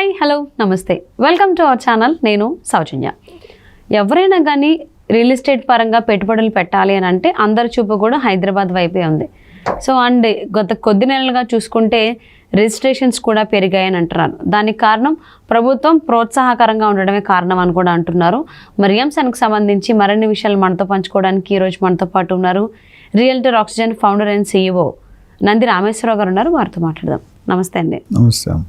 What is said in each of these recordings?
Hi hello నమస్తే welcome to our channel. నేను సౌజన్య. ఎవరైనా కానీ రియల్ ఎస్టేట్ పరంగా పెట్టుబడులు పెట్టాలి అని అంటే అందరి చూపు కూడా హైదరాబాద్ వైపే ఉంది. సో అండ్ గత కొద్ది నెలలుగా చూసుకుంటే రిజిస్ట్రేషన్స్ కూడా పెరిగాయని అంటున్నారు. దానికి కారణం ప్రభుత్వం ప్రోత్సాహకరంగా ఉండడమే కారణం అని కూడా అంటున్నారు. మరి అంశానికి సంబంధించి మరిన్ని విషయాలు మనతో పంచుకోవడానికి ఈరోజు మనతో పాటు ఉన్నారు realtor oxygen founder and CEO Nandi Rameshwar Rao గారు ఉన్నారు. వారితో మాట్లాడదాం. నమస్తే అండి. నమస్తే.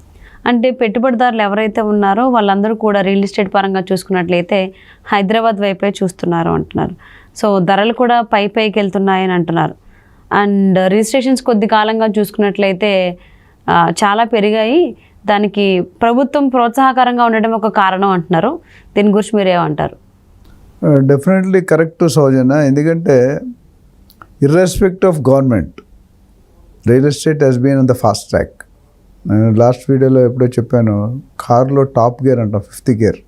అంటే పెట్టుబడిదారులు ఎవరైతే ఉన్నారో వాళ్ళందరూ కూడా రియల్ ఎస్టేట్ పరంగా చూసుకున్నట్లయితే హైదరాబాద్ వైపే చూస్తున్నారు అంటున్నారు. సో ధరలు కూడా పైకి వెళ్తున్నాయని అంటున్నారు. అండ్ రిజిస్ట్రేషన్స్ కొద్ది కాలంగా చూసుకున్నట్లయితే చాలా పెరిగాయి. దానికి ప్రభుత్వం ప్రోత్సాహకరంగా ఉండడం ఒక కారణం అంటున్నారు. దీని గురించి మీరేమంటారు? Definitely correct Soujanya. ఎందుకంటే irrespective of government real estate has been on the fast track. నేను లాస్ట్ వీడియోలో ఎప్పుడో చెప్పాను, కార్లో టాప్ గేర్ అంటాం, 5th గేర్.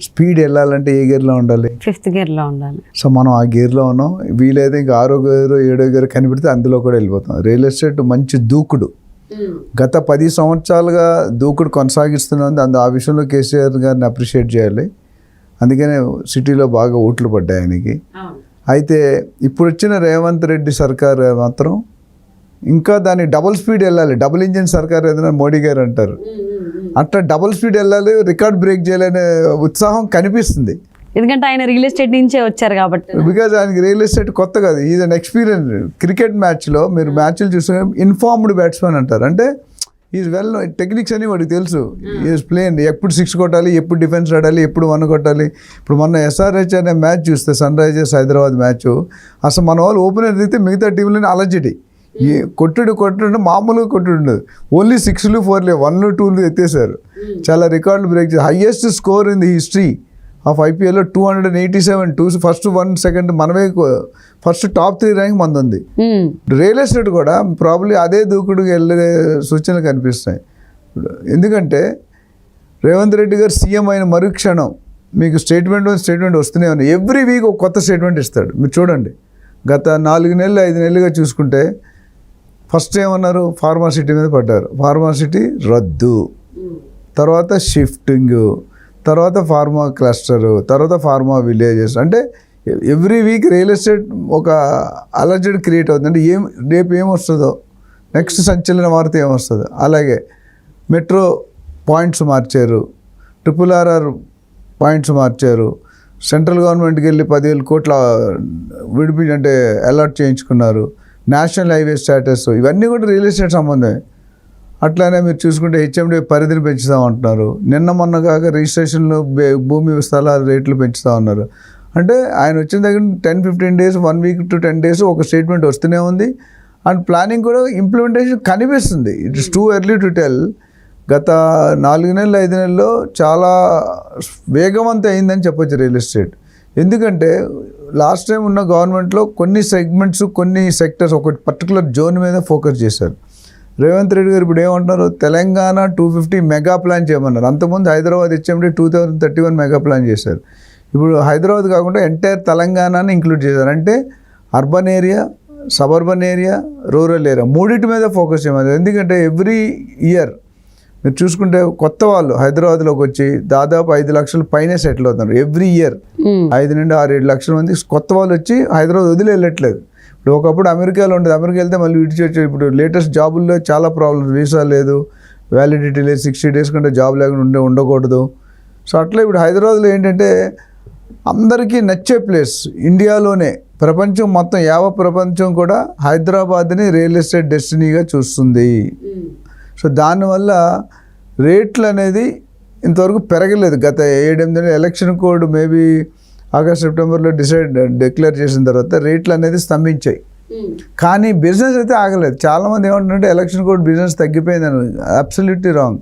స్పీడ్ వెళ్ళాలంటే ఏ గేర్లో ఉండాలి? 5th గేర్లో ఉండాలి. సో మనం ఆ గేర్లో ఉన్నాం. వీలైతే ఇంకా 6వ గేర్ 7వ గేర్ కనిపెడితే అందులో కూడా వెళ్ళిపోతాం. రియల్ ఎస్టేట్ మంచి దూకుడు గత 10 సంవత్సరాలుగా దూకుడు కొనసాగిస్తున్నది. ఆ విషయంలో కేసీఆర్ గారిని అప్రిషియేట్ చేయాలి. అందుకనే సిటీలో బాగా ఓట్లు పడ్డాయి ఆయనకి. అయితే ఇప్పుడు వచ్చిన రేవంత్ రెడ్డి సర్కార్ మాత్రం ఇంకా దాన్ని డబుల్ స్పీడ్ వెళ్ళాలి. డబుల్ ఇంజిన్ సర్కార్ ఏదైనా మోడీ గారు అంటారు. అట్లా డబుల్ స్పీడ్ వెళ్ళాలి, రికార్డ్ బ్రేక్ చేయాలనే ఉత్సాహం కనిపిస్తుంది. ఎందుకంటే ఆయన రియల్ ఎస్టేట్ నుంచే వచ్చారు కాబట్టి. బికాజ్ ఆయనకి రియల్ ఎస్టేట్ కొత్త కాదు, ఈజ్ అన్ ఎక్స్పీరియన్స్. క్రికెట్ మ్యాచ్లో మీరు మ్యాచ్లు చూస్తే ఇన్ఫార్మ్డ్ బ్యాట్స్మెన్ అంటారు. అంటే ఈజ్ వెల్ టెక్నిక్స్ అని వాడికి తెలుసు. ఈజ్ ప్లేన్, ఎప్పుడు 6 కొట్టాలి, ఎప్పుడు డిఫెన్స్ ఆడాలి, ఎప్పుడు 1 కొట్టాలి. ఇప్పుడు మొన్న SRH అనే మ్యాచ్ చూస్తే సన్ రైజర్స్ హైదరాబాద్ మ్యాచ్, అసలు మన వాళ్ళు ఓపెనర్ దిగితే మిగతా టీంలోనే అలర్జీ. కొట్టుడు మామూలుగా కొట్టుడు, ఓన్లీ 6లు 4లు 1లు 2లు ఎత్తేసారు. చాలా రికార్డులు బ్రేక్ చేశారు. Highest score in the history of IPLలో 287. ఫస్ట్ 1 సెకండ్ మనమే, ఫస్ట్ టాప్ 3 ర్యాంక్ మనది ఉంది. రియల్ ఎస్టేట్ కూడా ప్రాబ్లీ అదే దూకుడుగా వెళ్ళే సూచనలు కనిపిస్తాయి. ఎందుకంటే రేవంత్ రెడ్డి గారు సీఎం అయిన మరుక్షణం మీకు స్టేట్మెంట్ వస్తూనే ఉన్నాయి. ఎవ్రీ వీక్ ఒక కొత్త స్టేట్మెంట్ ఇస్తాడు. మీరు చూడండి, గత 4 నెలలు 5 నెలలుగా చూసుకుంటే ఫస్ట్ ఏమన్నారు, ఫార్మాసిటీ మీద పడ్డారు. ఫార్మాసిటీ రద్దు, తర్వాత షిఫ్టింగ్, తర్వాత ఫార్మా క్లస్టరు, తర్వాత ఫార్మా విలేజెస్. అంటే ఎవ్రీ వీక్ రియల్ ఎస్టేట్ ఒక అలర్జెడ్ క్రియేట్ అవుతుంది. అంటే రేపు ఏమొస్తుందో, నెక్స్ట్ సంచలన వార్త ఏమొస్తుందో. అలాగే మెట్రో పాయింట్స్ మార్చారు, RRR పాయింట్స్ మార్చారు. సెంట్రల్ గవర్నమెంట్కి వెళ్ళి 10,000 కోట్ల అంటే అలాట్ చేయించుకున్నారు. నేషనల్ హైవే స్టేటస్, ఇవన్నీ కూడా రియల్ ఎస్టేట్ సంబంధమే. అట్లానే మీరు చూసుకుంటే HMD పరిధిని పెంచుతామంటున్నారు. నిన్న మొన్న కాక రిజిస్ట్రేషన్లు, భూమి స్థలాల రేట్లు పెంచుతూ ఉన్నారు. అంటే ఆయన వచ్చిన దగ్గర 10-15 డేస్, 1 వీక్ to 10 డేస్ ఒక స్టేట్మెంట్ వస్తూనే ఉంది. అండ్ ప్లానింగ్ కూడా ఇంప్లిమెంటేషన్ కనిపిస్తుంది. It is too early to tell. గత 4 నెలలు 5 నెలల్లో చాలా వేగవంతం అయిందని చెప్పొచ్చు రియల్ ఎస్టేట్. ఎందుకంటే లాస్ట్ టైం ఉన్న గవర్నమెంట్లో కొన్ని సెగ్మెంట్స్, కొన్ని సెక్టర్స్, ఒక పర్టికులర్ జోన్ మీద ఫోకస్ చేశారు. రేవంత్ రెడ్డి గారు ఇప్పుడు ఏమంటారు, తెలంగాణ 250 మెగా ప్లాన్ చేయమన్నారు. అంతకుముందు హైదరాబాద్ HMD 2031 మెగా ప్లాన్ చేశారు. ఇప్పుడు హైదరాబాద్ కాకుండా ఎంటైర్ తెలంగాణని ఇంక్లూడ్ చేశారు. అంటే urban area, suburban area, rural area, మూడింటి మీద ఫోకస్ చేయమన్నారు. ఎందుకంటే ఎవ్రీ ఇయర్ మీరు చూసుకుంటే కొత్త వాళ్ళు హైదరాబాద్లోకి వచ్చి దాదాపు 5 లక్షల పైనే సెటిల్ అవుతున్నారు. ఎవ్రీ ఇయర్ 5 నుండి 6-7 లక్షల మంది కొత్త వాళ్ళు వచ్చి హైదరాబాద్ వదిలి వెళ్ళట్లేదు. ఇప్పుడు ఒకప్పుడు అమెరికాలో ఉండేది, అమెరికా వెళ్తే మళ్ళీ ఇటు వచ్చి, ఇప్పుడు లేటెస్ట్ జాబుల్లో చాలా ప్రాబ్లమ్స్. వీసా లేదు, వ్యాలిడిటీ లేదు, 60 డేస్ కంటే జాబ్ లేకుండా ఉండకూడదు. సో అట్లా ఇప్పుడు హైదరాబాద్లో ఏంటంటే అందరికీ నచ్చే ప్లేస్ ఇండియాలోనే. ప్రపంచం మొత్తం, ప్రపంచం కూడా హైదరాబాద్ని రియల్ ఎస్టేట్ డెస్టినీగా చూస్తుంది. సో దానివల్ల రేట్లు అనేది ఇంతవరకు పెరగలేదు. గత 7-8 నెలలు ఎలక్షన్ కోడ్ మేబీ ఆగస్ట్ సెప్టెంబర్లో డిక్లేర్ చేసిన తర్వాత రేట్లు అనేది స్తంభించాయి. కానీ బిజినెస్ అయితే ఆగలేదు. చాలామంది ఏమంటారంటే ఎలక్షన్ కోడ్ బిజినెస్ తగ్గిపోయిందని. Absolutely wrong.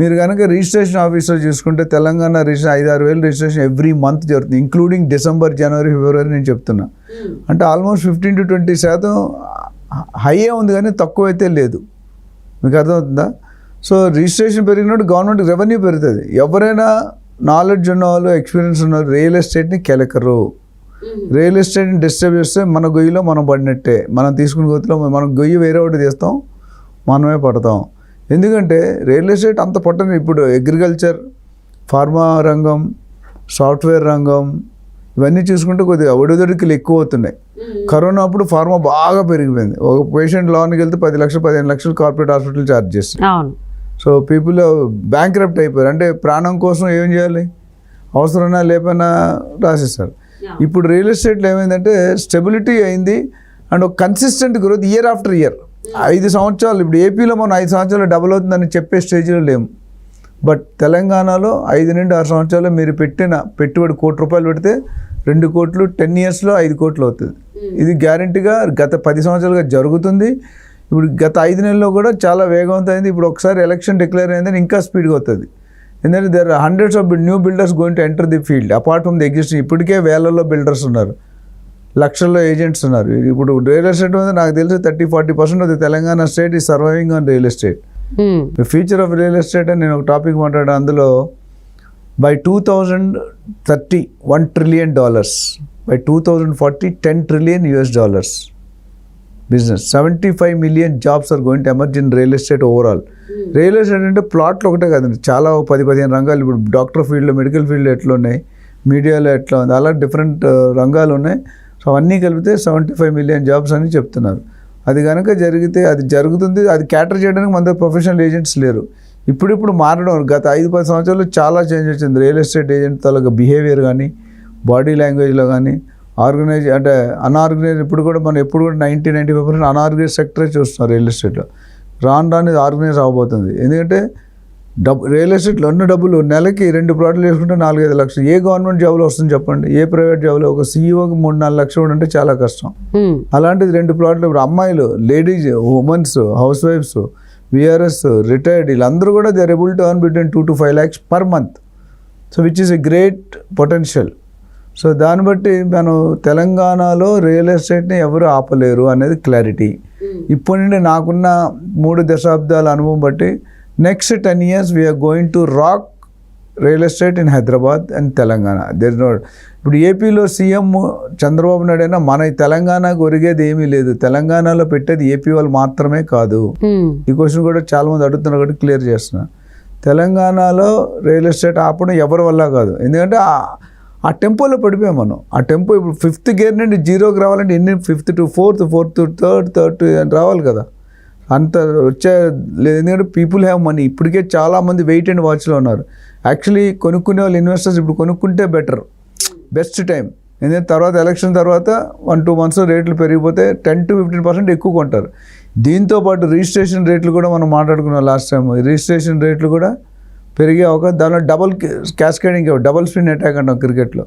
మీరు కనుక రిజిస్ట్రేషన్ ఆఫీస్లో చూసుకుంటే తెలంగాణ రిజిస్ట్రేషన్ 5-6 వేలు రిజిస్ట్రేషన్ ఎవ్రీ మంత్ జరుగుతుంది, ఇంక్లూడింగ్ డిసెంబర్, జనవరి, ఫిబ్రవరి నేను చెప్తున్నా. అంటే ఆల్మోస్ట్ 15-20% హైయే ఉంది, కానీ తక్కువ అయితే లేదు. మీకు అర్థమవుతుందా? సో రిజిస్ట్రేషన్ పెరిగినట్టు గవర్నమెంట్ రెవెన్యూ పెరుగుతుంది. ఎవరైనా నాలెడ్జ్ ఉన్నవాళ్ళు, ఎక్స్పీరియన్స్ ఉన్నవాళ్ళు రియల్ ఎస్టేట్ని కెలకరు. రియల్ ఎస్టేట్ని డిస్టర్బ్ చేస్తే మన గొయ్యిలో మనం పడినట్టే. మనం తీసుకున్న గొయ్యిలో మనం గొయ్యి వేరే ఒకటి తీస్తాం, మనమే పడతాం. ఎందుకంటే రియల్ ఎస్టేట్ అంత పట్టని ఇప్పుడు అగ్రికల్చర్, ఫార్మా రంగం, సాఫ్ట్వేర్ రంగం ఇవన్నీ చూసుకుంటే కొద్దిగా ఒడిదొడికలు ఎక్కువ అవుతున్నాయి. కరోనా అప్పుడు ఫార్మా బాగా పెరిగిపోయింది. ఒక పేషెంట్ లోనికి వెళ్తే 10 లక్షలు 15 లక్షలు కార్పొరేట్ హాస్పిటల్ ఛార్జ్ చేస్తారు. అవును. సో పీపుల్ బ్యాంక్రప్ట్ అయిపోయారు. అంటే ప్రాణం కోసం ఏం చేయాలి, అవసరమైనా లేపైనా రాసేస్తారు. ఇప్పుడు రియల్ ఎస్టేట్లో ఏమైందంటే స్టెబిలిటీ అయింది అండ్ ఒక consistent growth year after year. 5 సంవత్సరాలు ఇప్పుడు ఏపీలో మనం 5 సంవత్సరాలు డబుల్ అవుతుందని చెప్పే స్టేజ్లో లేము. బట్ తెలంగాణలో 5 నుండి 6 సంవత్సరాలు మీరు పెట్టిన పెట్టుబడి ₹1,00,00,000 పెడితే 2 కోట్లు, 10 ఇయర్స్లో 5 కోట్లు అవుతుంది. ఇది గ్యారంటీగా గత 10 సంవత్సరాలుగా జరుగుతుంది. ఇప్పుడు గత 5 నెలల్లో కూడా చాలా వేగవంతమైంది. ఇప్పుడు ఒకసారి ఎలక్షన్ డిక్లేర్ అయిందని ఇంకా స్పీడ్గా అవుతుంది. ఎందుకంటే there are hundreds of new builders going to enter the field apart from the existing. ఇప్పటికే వేలల్లో బిల్డర్స్ ఉన్నారు, లక్షల్లో ఏజెంట్స్ ఉన్నారు. ఇప్పుడు రియల్ ఎస్టేట్ మీద నాకు తెలిసి 30-40% of the Telangana state is surviving on real estate. The future of real estate అని నేను ఒక టాపిక్ మాట్లాడాను. అందులో by 2030 $1 trillion, by 2040 $10 trillion business, 75 million jobs are going to emerge in real estate overall. Real estate అంటే ప్లాట్లు ఒకటే కదండి, చాలా 10-15 రంగాలు. ఇప్పుడు డాక్టర్ ఫీల్డ్లో, మెడికల్ ఫీల్డ్లో ఎట్లా ఉన్నాయి, మీడియాలో ఎట్లా ఉంది, అలా డిఫరెంట్ రంగాలు ఉన్నాయి. సో అవన్నీ కలిపితే 75 million jobs అని చెప్తున్నారు. అది కనుక జరిగితే అది జరుగుతుంది. అది క్యాటర్ చేయడానికి మన దగ్గర ప్రొఫెషనల్ ఏజెంట్స్ లేరు. ఇప్పుడు మారడం గత 5-10 సంవత్సరాలు చాలా చేంజ్ వచ్చింది. రియల్ ఎస్టేట్ ఏజెంట్ తాలూకా బిహేవియర్ కానీ, బాడీ లాంగ్వేజ్లో కానీ, ఆర్గనైజ్ అంటే అన్ఆర్గనైజ్. ఇప్పుడు కూడా మనం ఎప్పుడు కూడా 90-95% అన్ఆర్గనైజ్ సెక్టరే చూస్తున్నాం రియల్ ఎస్టేట్లో. రాను ఇది ఆర్గనైజ్ అవ్వబోతుంది. ఎందుకంటే రియల్ ఎస్టేట్లో ఉన్న డబ్బులు నెలకి 2 ప్లాట్లు వేసుకుంటే 4-5 లక్షలు. ఏ గవర్నమెంట్ జాబ్లో వస్తుంది చెప్పండి? ఏ ప్రైవేట్ జాబ్లో ఒక సీఈఓకి 3-4 లక్షలు అంటే చాలా కష్టం. అలాంటిది 2 ప్లాట్లు. ఇప్పుడు అమ్మాయిలు, లేడీస్, ఉమెన్స్, హౌస్ వైఫ్స్, విఆర్ఎస్, రిటైర్డ్, వీళ్ళందరూ కూడా they are able to earn between 2-5 lakhs per month. So which is a great potential. So దాన్ని బట్టి మనం తెలంగాణలో రియల్ ఎస్టేట్ని ఎవరు ఆపలేరు అనేది క్లారిటీ. ఇప్పటి నుండి నాకున్న 3 దశాబ్దాల అనుభవం బట్టి next 10 years we are going to rock real estate in Hyderabad and Telangana. There no. ఇప్పుడు ఏపీలో సీఎం చంద్రబాబు నాయుడు అయినా మన తెలంగాణకు ఒరిగేది ఏమీ లేదు. తెలంగాణలో పెట్టేది ఏపీ వాళ్ళు మాత్రమే కాదు. ఈ క్వశ్చన్ కూడా చాలా మంది అడుగుతున్నారు కాబట్టి క్లియర్ చేస్తున్నా. తెలంగాణలో రియల్ ఎస్టేట్ ఆపడం ఎవరి వల్ల కాదు. ఎందుకంటే ఆ టెంపోలో పడిపోయాం మనం. ఆ టెంపో ఇప్పుడు 5th గేర్ నుండి 0కి రావాలంటే ఎన్ని 5th to 4th, 4th to 3rd అని రావాలి కదా. అంత వచ్చే లేదు. ఎందుకంటే పీపుల్ హ్యావ్ మనీ. ఇప్పటికే చాలామంది వెయిట్ అండ్ వాచ్లో ఉన్నారు. యాక్చువల్లీ కొనుక్కునే వాళ్ళు ఇన్వెస్టర్స్ ఇప్పుడు కొనుక్కుంటే బెటర్, బెస్ట్ టైం. ఎందుకంటే తర్వాత ఎలక్షన్ తర్వాత 1-2 months రేట్లు పెరిగిపోతే 10-15% ఎక్కువ కొంటారు. దీంతోపాటు రిజిస్ట్రేషన్ రేట్లు కూడా మనం మాట్లాడుకున్నాం లాస్ట్ టైం. రిజిస్ట్రేషన్ రేట్లు కూడా పెరిగే అవకాశం. దానిలో double cascading, double spin attack అంటాం క్రికెట్లో.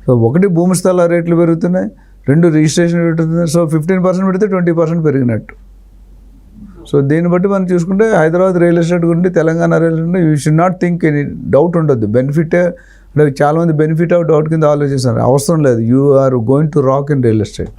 సో 1 భూమి స్థల రేట్లు పెరుగుతున్నాయి, 2 రిజిస్ట్రేషన్ పెరుగుతున్నాయి. సో 15% పెడితే 20% పెరిగినట్టు. సో దీన్ని బట్టి మనం చూసుకుంటే హైదరాబాద్ రియల్ ఎస్టేట్ గురించి, Telangana real estate you should not think any doubt ఉండొద్దు. బెనిఫిటే అంటే చాలామంది బెనిఫిట్ ఆఫ్ డౌట్ కింద ఆలోచిస్తారు. అవసరం లేదు. You are going to rock in real estate.